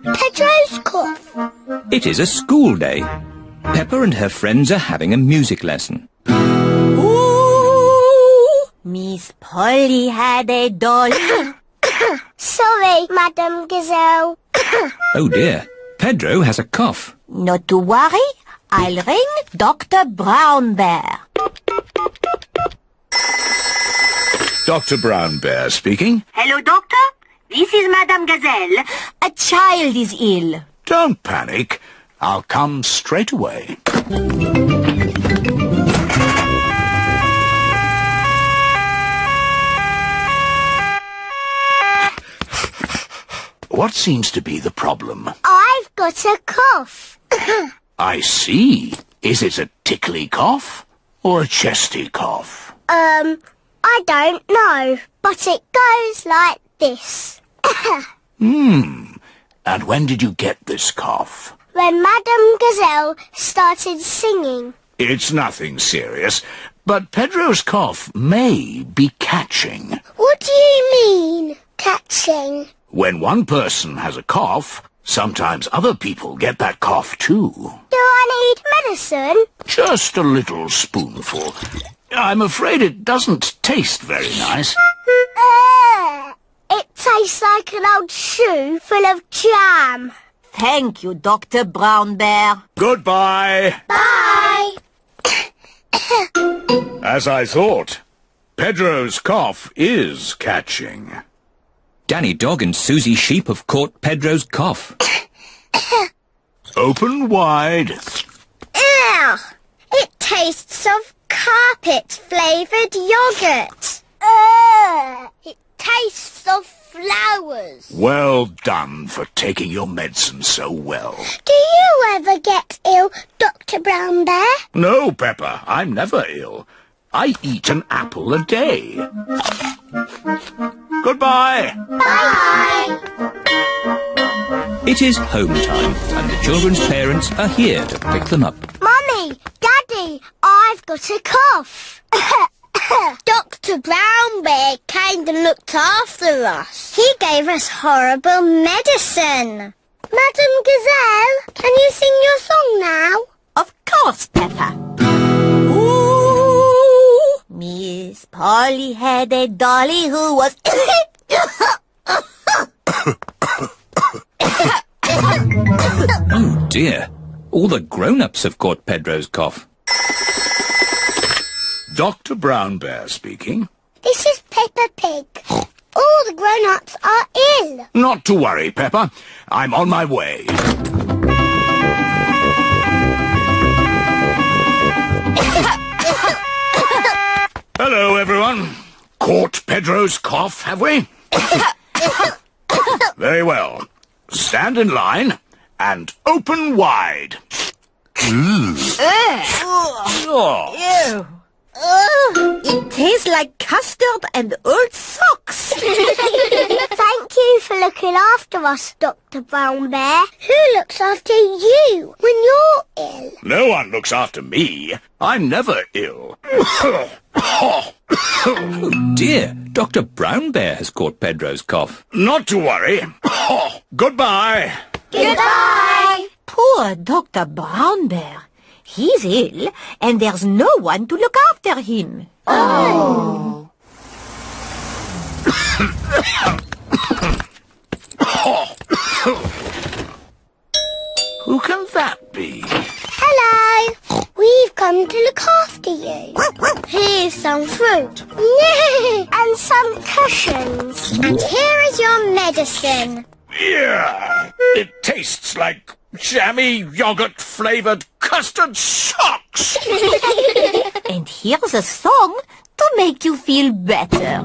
Pedro's cough. It is a school day. Peppa and her friends are having a music lesson. Ooh, Miss Polly had a doll. Sorry, Madam Gazelle. Oh dear, Pedro has a cough. Not to worry, I'll ring Dr. Brown Bear. Dr. Brown Bear speaking. Hello, Doctor. This is Madame Gazelle. A child is ill. Don't panic. I'll come straight away. What seems to be the problem? I've got a cough. I see. Is it a tickly cough or a chesty cough? I don't know, but it goes like this. And when did you get this cough? When Madame Gazelle started singing. It's nothing serious, but Pedro's cough may be catching. What do you mean, catching? When one person has a cough, sometimes other people get that cough too. Do I need medicine? Just a little spoonful. I'm afraid it doesn't taste very nice. It tastes like an old shoe full of jam. Thank you, Dr. Brown Bear. Goodbye. Bye. As I thought, Pedro's cough is catching. Danny Dog and Susie Sheep have caught Pedro's cough. Open wide. Ew! It tastes of carpet-flavoured yoghurt. It tastes of flowers. Well done for taking your medicine so well. Do you ever get ill, Dr. Brown Bear? No, Peppa, I'm never ill. I eat an apple a day. Goodbye. Bye. It is home time, and the children's parents are here to pick them up. Mummy, Daddy, I've got a cough. Dr. Brown Bear came and looked after us. He gave us horrible medicine. Madam Gazelle, can you sing your song now? Of course, Peppa. Ooh, Miss Polly had a dolly who was... Oh dear, all the grown-ups have caught Pedro's cough. Dr. Brown Bear speaking. This is Peppa Pig. All the grown-ups are ill. Not to worry, Peppa. I'm on my way. Hello, everyone. Caught Pedro's cough, have we? Very well. Stand in line and open wide. Ew. It tastes like custard and old socks. Thank you for looking after us, Dr. Brown Bear. Who looks after you when you're ill? No one looks after me. I'm never ill. Oh dear, Dr. Brown Bear has caught Pedro's cough. Not to worry. Goodbye. Goodbye. Poor Dr. Brown Bear. He's ill, and there's no one to look after him. Oh. Who can that be? Hello. We've come to look after you. Here's some fruit. And some cushions. And here is your medicine. Yeah, it tastes like jammy yogurt-flavoured custard socks. And here's a song to make you feel better.